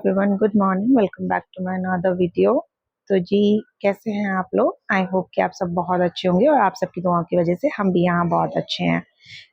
Everyone, good morning. Welcome back to my another video. तो जी, कैसे हैं आप लोग? आई होप कि आप सब बहुत अच्छे होंगे और आप सबकी दुआओं की वजह से हम भी यहाँ बहुत अच्छे हैं।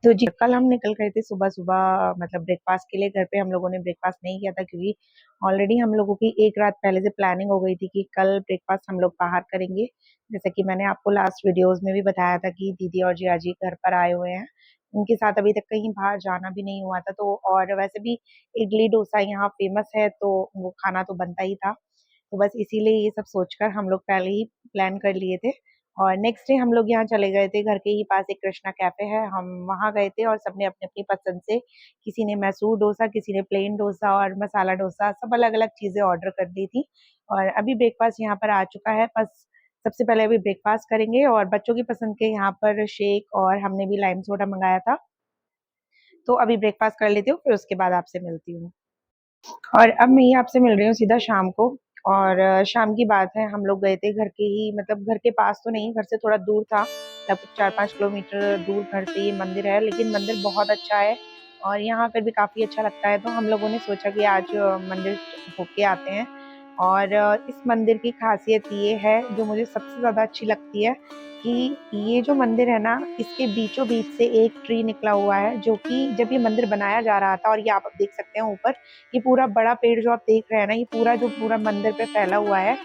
तो जी, कल हम निकल गए थे सुबह सुबह, मतलब ब्रेकफास्ट के लिए। घर पे हम लोगों ने ब्रेकफास्ट नहीं किया था क्योंकि ऑलरेडी हम लोगों की एक रात पहले से प्लानिंग हो गई थी कि कल ब्रेकफास्ट हम लोग बाहर करेंगे। जैसे कि मैंने आपको लास्ट वीडियोज में भी बताया था कि दीदी और जिया जी घर पर आए हुए हैं। उनके साथ अभी तक कहीं बाहर जाना भी नहीं हुआ था, तो और वैसे भी इडली डोसा यहाँ फेमस है, तो वो खाना तो बनता ही था। तो बस इसीलिए ये सब सोचकर हम लोग पहले ही प्लान कर लिए थे। और नेक्स्ट डे हम लोग यहाँ चले गए थे। घर के ही पास एक कृष्णा कैफे है, हम वहाँ गए थे और सबने अपनी अपनी पसंद से, किसी ने मैसूर डोसा, किसी ने प्लेन डोसा और मसाला डोसा, सब अलग अलग चीजें ऑर्डर कर दी थी। और अभी ब्रेकफास्ट यहाँ पर आ चुका है। बस सबसे पहले अभी ब्रेकफास्ट करेंगे और बच्चों की पसंद के यहाँ पर शेक, और हमने भी लाइम सोडा मंगाया था। तो अभी ब्रेकफास्ट कर लेती हूँ, फिर उसके बाद आपसे मिलती हूँ। और अब मैं ये आपसे मिल रही हूँ सीधा शाम को। और शाम की बात है, हम लोग गए थे घर के ही, मतलब घर के पास तो नहीं, घर से थोड़ा दूर था, लगभग 4-5 किलोमीटर दूर घर से ये मंदिर है। लेकिन मंदिर बहुत अच्छा है और यहाँ पर भी काफी अच्छा लगता है। तो हम लोगों ने सोचा कि आज मंदिर होके आते हैं। और इस मंदिर की खासियत ये है, जो मुझे सबसे ज्यादा अच्छी लगती है, कि ये जो मंदिर है ना, इसके बीचों बीच से एक ट्री निकला हुआ है, जो कि जब ये मंदिर बनाया जा रहा था, और ये आप देख सकते हैं ऊपर, ये पूरा बड़ा पेड़ जो आप देख रहे हैं ना, ये पूरा जो पूरा मंदिर पे फैला हुआ है,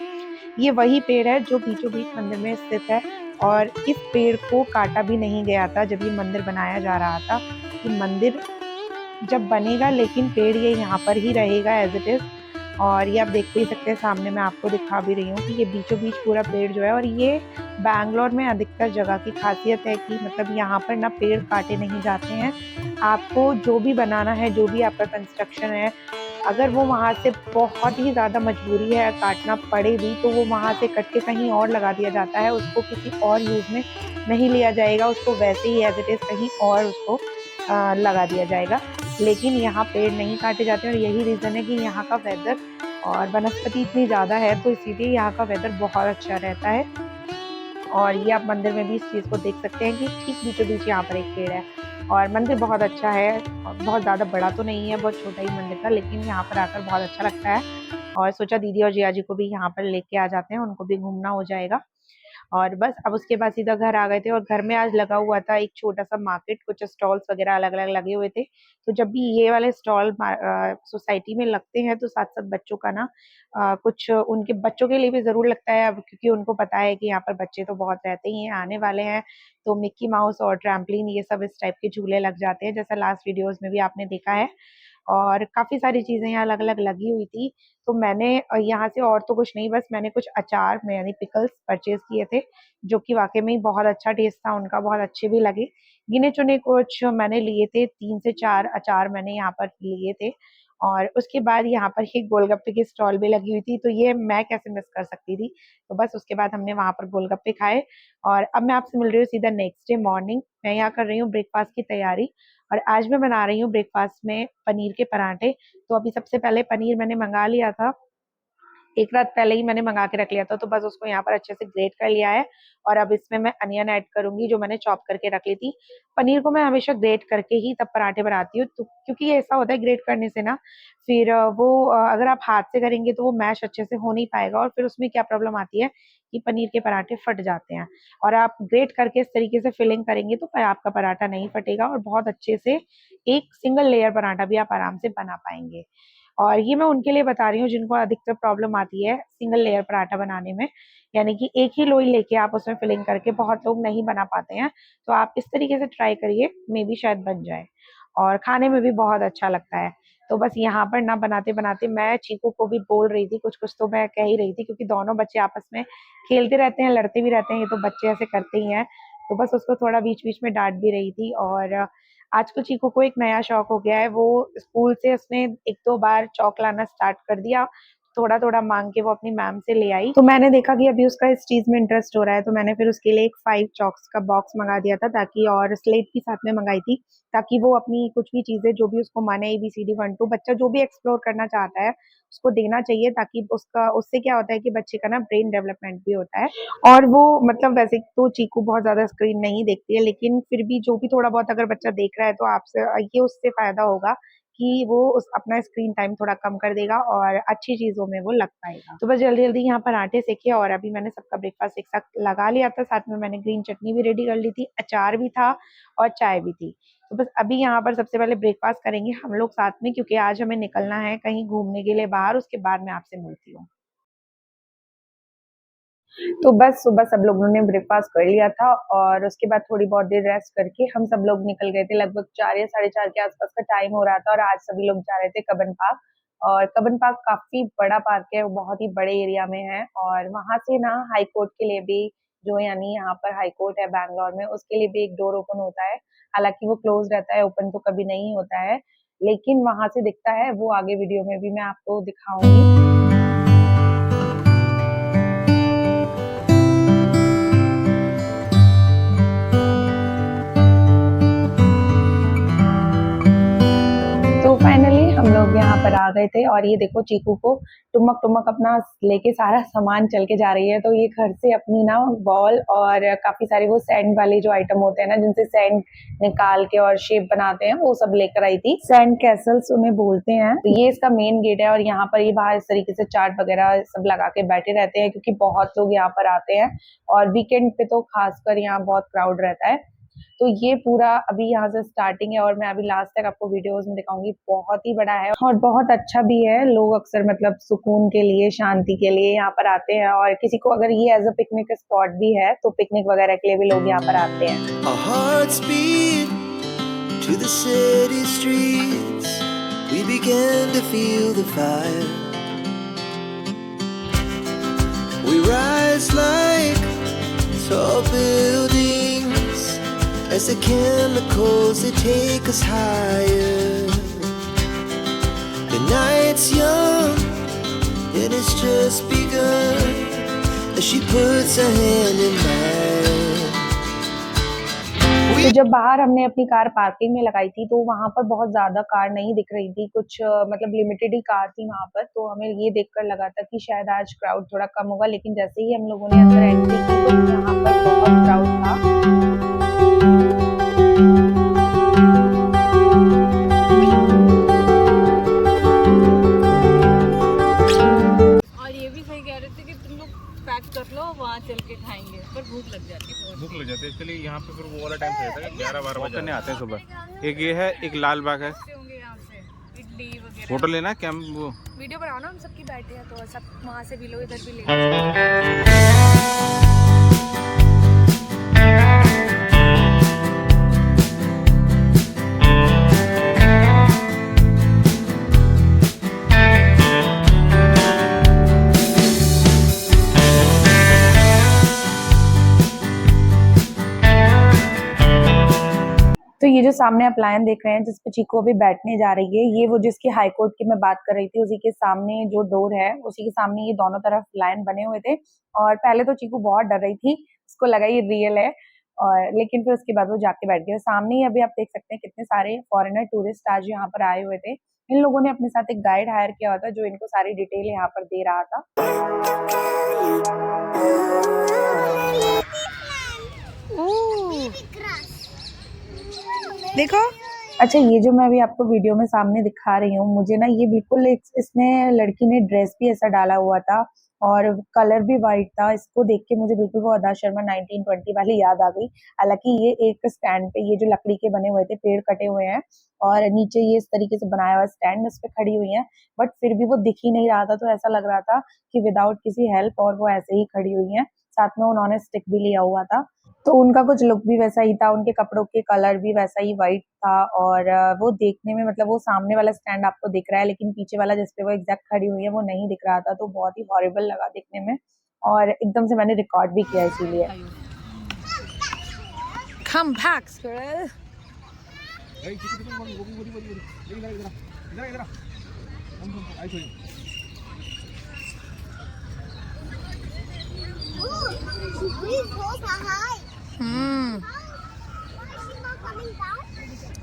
ये वही पेड़ है जो बीचों बीच मंदिर में स्थित है। और इस पेड़ को काटा भी नहीं गया था जब ये मंदिर बनाया जा रहा था। ये मंदिर जब बनेगा, लेकिन पेड़ ये यहाँ पर ही रहेगा एज इट इज। और ये आप देख भी सकते हैं, सामने मैं आपको दिखा भी रही हूँ कि ये बीचों बीच पूरा पेड़ जो है। और ये बैंगलोर में अधिकतर जगह की खासियत है कि मतलब यहाँ पर ना पेड़ काटे नहीं जाते हैं। आपको जो भी बनाना है, जो भी आपका कंस्ट्रक्शन है, अगर वो वहाँ से बहुत ही ज़्यादा मजबूरी है, काटना पड़े भी, तो वो वहाँ से कट के कहीं और लगा दिया जाता है। उसको किसी और यूज़ में नहीं लिया जाएगा, उसको वैसे ही एज इट इज़ कहीं और उसको लगा दिया जाएगा। लेकिन यहाँ पेड़ नहीं काटे जाते, और यही रीज़न है कि यहाँ का वेदर और वनस्पति इतनी ज़्यादा है, तो इसीलिए यहाँ का वेदर बहुत अच्छा रहता है। और ये आप मंदिर में भी इस चीज़ को देख सकते हैं कि ठीक बीचों बीच यहाँ पर एक पेड़ है। और मंदिर बहुत अच्छा है, और बहुत ज़्यादा बड़ा तो नहीं है, बहुत छोटा ही मंदिर था, लेकिन यहाँ पर आकर बहुत अच्छा लगता है। और सोचा दीदी और जिया जी को भी यहाँ पर लेके आ जाते हैं, उनको भी घूमना हो जाएगा। और बस अब उसके बाद सीधा घर आ गए थे। और घर में आज लगा हुआ था एक छोटा सा मार्केट, कुछ स्टॉल्स वगैरह अलग अलग लगे हुए थे। तो जब भी ये वाले स्टॉल सोसाइटी में लगते हैं, तो साथ साथ बच्चों का ना कुछ उनके बच्चों के लिए भी जरूर लगता है, अब क्योंकि उनको पता है कि यहाँ पर बच्चे तो बहुत रहते ही हैं, आने वाले हैं। तो मिक्की माउस और ट्रैम्पलिन, ये सब इस टाइप के झूले लग जाते हैं, जैसा लास्ट वीडियोस में भी आपने देखा है। और काफी सारी चीजें यहाँ अलग अलग लगी हुई थी। तो मैंने यहाँ से और तो कुछ नहीं, बस मैंने कुछ अचार में यानी पिकल्स परचेज किए थे, जो कि वाकई में ही बहुत अच्छा टेस्ट था उनका, बहुत अच्छे भी लगे। गिने चुने कुछ मैंने लिए थे, 3 से 4 अचार मैंने यहाँ पर लिए थे। और उसके बाद यहाँ पर एक गोलगप्पे की स्टॉल भी लगी हुई थी, तो ये मैं कैसे मिस कर सकती थी। तो बस उसके बाद हमने वहां पर गोलगप्पे खाए। और अब मैं आपसे मिल रही हूँ सीधा नेक्स्ट डे मॉर्निंग। मैं यहाँ कर रही हूँ ब्रेकफास्ट की तैयारी। और आज मैं बना रही हूँ ब्रेकफास्ट में पनीर के पराठे। तो अभी सबसे पहले पनीर मैंने मंगा लिया था, एक रात पहले ही मैंने मंगा के रख लिया था, तो बस उसको यहाँ पर अच्छे से ग्रेट कर लिया है। और अब इसमें मैं अनियन ऐड करूंगी, जो मैंने चॉप करके रख ली थी। पनीर को मैं हमेशा ग्रेट करके ही तब पराठे बनाती हूँ, तो क्योंकि ये ऐसा होता है ग्रेट करने से ना, फिर अगर आप हाथ से करेंगे तो वो मैश अच्छे से हो नहीं पाएगा, और फिर उसमें क्या प्रॉब्लम आती है कि पनीर के पराठे फट जाते हैं। और आप ग्रेट करके इस तरीके से फिलिंग करेंगे तो आपका पराठा नहीं फटेगा, और बहुत अच्छे से एक सिंगल लेयर पराठा भी आप आराम से बना पाएंगे। और ये मैं उनके लिए बता रही हूँ जिनको अधिकतर प्रॉब्लम आती है सिंगल लेयर पराठा बनाने में, यानी कि एक ही लोई लेके आप उसमें फिलिंग करके, बहुत लोग नहीं बना पाते हैं। तो आप इस तरीके से ट्राई करिए, मे बी शायद बन जाए, और खाने में भी बहुत अच्छा लगता है। तो बस यहाँ पर ना बनाते बनाते मैं चीकू को भी बोल रही थी, कुछ कुछ तो मैं कह ही रही थी, क्योंकि दोनों बच्चे आपस में खेलते रहते हैं, लड़ते भी रहते हैं, ये तो बच्चे ऐसे करते ही हैं। तो बस उसको थोड़ा बीच बीच में डांट भी रही थी। और आज को चीकू को एक नया शौक हो गया है, वो स्कूल से उसने 1-2 बार चौक लाना स्टार्ट कर दिया। थोड़ा थोड़ा मांग के वो अपनी मैम से ले आई, तो मैंने देखा कि अभी उसका इस चीज में इंटरेस्ट हो रहा है, तो मैंने फिर उसके लिए एक 5 चॉक्स का बॉक्स मंगा दिया था, ताकि, और स्लेट भी साथ में मंगाई थी, ताकि वो अपनी कुछ भी चीजें जो भी उसको माने, ABCD 1 2, बच्चा जो भी एक्सप्लोर करना चाहता है उसको देना चाहिए, ताकि उसका, उससे क्या होता है कि बच्चे का ना ब्रेन डेवलपमेंट भी होता है। और वो, मतलब वैसे तो चीकू बहुत ज्यादा स्क्रीन नहीं देखती है, लेकिन फिर भी जो भी थोड़ा बहुत अगर बच्चा देख रहा है, तो आपसे ये उससे फायदा होगा कि वो उस अपना स्क्रीन टाइम थोड़ा कम कर देगा और अच्छी चीजों में वो लग पाएगा। तो बस जल्दी जल्दी यहाँ पर आटे सेके और अभी मैंने सबका ब्रेकफास्ट एक साथ लगा लिया था। साथ में मैंने ग्रीन चटनी भी रेडी कर ली थी, अचार भी था और चाय भी थी। तो बस अभी यहाँ पर सबसे पहले ब्रेकफास्ट करेंगे हम लोग साथ में, क्योंकि आज हमें निकलना है कहीं घूमने के लिए बाहर। उसके बाद मैं आपसे मिलती हूँ। तो बस सुबह सब लोगों ने ब्रेकफास्ट कर लिया था और उसके बाद थोड़ी बहुत देर रेस्ट करके हम सब लोग निकल गए थे। लगभग 4 या 4:30 के आसपास का टाइम हो रहा था और आज सभी लोग जा रहे थे कब्बन पार्क। और कब्बन पार्क काफी बड़ा पार्क है, वो बहुत ही बड़े एरिया में है और वहां से ना हाई कोर्ट के लिए भी, जो यानी यहाँ पर हाई कोर्ट है बैंगलोर में, उसके लिए भी एक डोर ओपन होता है। हालांकि वो क्लोज रहता है, ओपन तो कभी नहीं होता है, लेकिन वहां से दिखता है। वो आगे वीडियो में भी मैं आपको दिखाऊंगी। तो फाइनली हम लोग यहाँ पर आ गए थे और ये देखो चीकू को टुमक टुमक अपना लेके सारा सामान चल के जा रही है। तो ये घर से अपनी ना बॉल और काफी सारे वो सैंड वाले जो आइटम होते हैं ना, जिनसे सैंड निकाल के और शेप बनाते हैं, वो सब लेकर आई थी। सैंड कैसल्स उन्हें बोलते हैं। तो ये इसका मेन गेट है और यहाँ पर ये बाहर इस तरीके से चार्ट वगैरह सब लगा के बैठे रहते हैं, क्योंकि बहुत लोग यहाँ पर आते हैं और वीकेंड पे तो खासकर यहाँ बहुत क्राउड रहता है। तो ये पूरा अभी यहाँ से स्टार्टिंग है और मैं अभी लास्ट तक आपको वीडियोस में दिखाऊंगी। बहुत ही बड़ा है और बहुत अच्छा भी है। लोग अक्सर मतलब सुकून के लिए, शांति के लिए यहाँ पर आते हैं और किसी को अगर ये एज अ पिकनिक स्पॉट भी है तो पिकनिक वगैरह के लिए भी लोग यहाँ पर आते हैं। To the city streets, we began to feel the fire. We rise like tall buildings as the chemicals they take us higher. The night's young and it's just begun as she puts her hand in mine. तो जब बाहर हमने अपनी car parking में लगाई थी तो वहां पर बहुत ज्यादा कार नहीं दिख रही थी, कुछ मतलब लिमिटेड ही कार थी वहां पर। तो हमें ये देखकर लगा था कि शायद आज क्राउड थोड़ा कम होगा, लेकिन जैसे ही हम लोगों ने अंदर एंट्री की तो यहाँ पर बहुत क्राउड था। कर लो, वहाँ चल के खाएंगे, पर भूख लग जाती है। भूख लग जाती है, इसलिए यहाँ पे फिर वो वाला टाइम रहता है 11-12 बजे करने आते हैं सुबह। एक ये है, एक लाल बाग है, इडली वगैरह। फोटो लेना क्या, वो वीडियो बनाओ ना, हम सबकी बैठे हैं तो सब वहाँ से भी लो, इधर भी ले। तो ये जो सामने आप लाइन देख रहे हैं जिस पे चीकू अभी बैठने जा रही है, ये वो जिसकी हाई कोर्ट की मैं बात कर रही थी, उसी के सामने जो डोर है उसी के सामने ये दोनों तरफ लाइन बने हुए थे। और पहले तो चीकू बहुत डर रही थी, उसको लगा ये रियल है, और लेकिन फिर उसके बाद वो जाके बैठ गया। सामने ही अभी आप देख सकते हैं कितने सारे फॉरेनर टूरिस्ट आज यहाँ पर आए हुए थे। इन लोगों ने अपने साथ एक गाइड हायर किया हुआ था जो इनको सारी डिटेल यहाँ पर दे रहा था। देखो, अच्छा ये जो मैं अभी आपको वीडियो में सामने दिखा रही हूँ, मुझे ना ये बिल्कुल इसमें लड़की ने ड्रेस भी ऐसा डाला हुआ था और कलर भी वाइट था। इसको देख के मुझे बिल्कुल वो अदा शर्मा 1920 वाली याद आ गई। हालांकि ये एक स्टैंड पे, ये जो लकड़ी के बने हुए थे, पेड़ कटे हुए हैं और नीचे ये इस तरीके से बनाया हुआ स्टैंड, इस पे खड़ी हुई है, बट फिर भी वो दिख ही नहीं रहा था। तो ऐसा लग रहा था कि विदाउट किसी हेल्प और वो ऐसे ही खड़ी हुई है। साथ में उन्होंने स्टिक भी लिया हुआ था, तो उनका कुछ लुक भी वैसा ही था, उनके कपड़ों के कलर भी वैसा ही वाइट था। और वो देखने में मतलब वो सामने वाला स्टैंड आपको दिख रहा है, लेकिन पीछे वाला जिस पे वो एग्जैक्ट खड़ी हुई है वो नहीं दिख रहा था। तो बहुत ही हॉरिबल लगा दिखने में और एकदम से मैंने रिकॉर्ड भी किया इसीलिए। Come back, squirrel.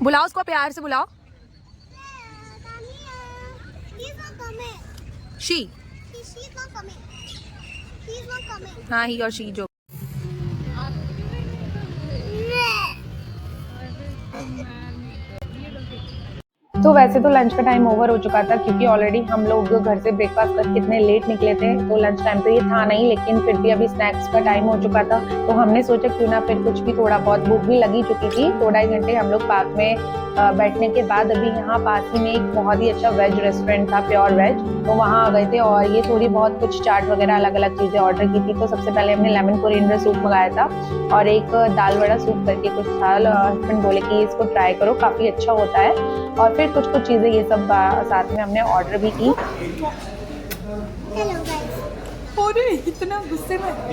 बुलाओ उसको, प्यार से बुलाओ। She. हाँ, he और she जो। तो तो वैसे तो लंच का टाइम ओवर हो चुका था क्योंकि ऑलरेडी हम लोग घर से ब्रेकफास्ट करके इतने लेट निकले थे, तो लंच टाइम तो ये था नहीं, लेकिन फिर भी अभी स्नैक्स का टाइम हो चुका था तो हमने सोचा क्यों ना फिर कुछ भी, थोड़ा बहुत भूख भी लगी चुकी थी। 2-2.5 घंटे हम लोग पार्क में बैठने के बाद अभी यहाँ पास ही में एक बहुत ही अच्छा वेज रेस्टोरेंट था, प्योर वेज, तो वहाँ आ गए थे और ये थोड़ी बहुत कुछ चाट वगैरह अलग अलग चीज़ें ऑर्डर की थी। तो सबसे पहले हमने लेमन कोरिएंडर सूप मंगाया था और एक दाल वड़ा सूप करके कुछ था। हस्बैंड बोले कि इसको ट्राई करो, काफ़ी अच्छा होता है। और फिर कुछ कुछ चीज़ें ये सब साथ में हमने ऑर्डर भी की। इतना गुस्से में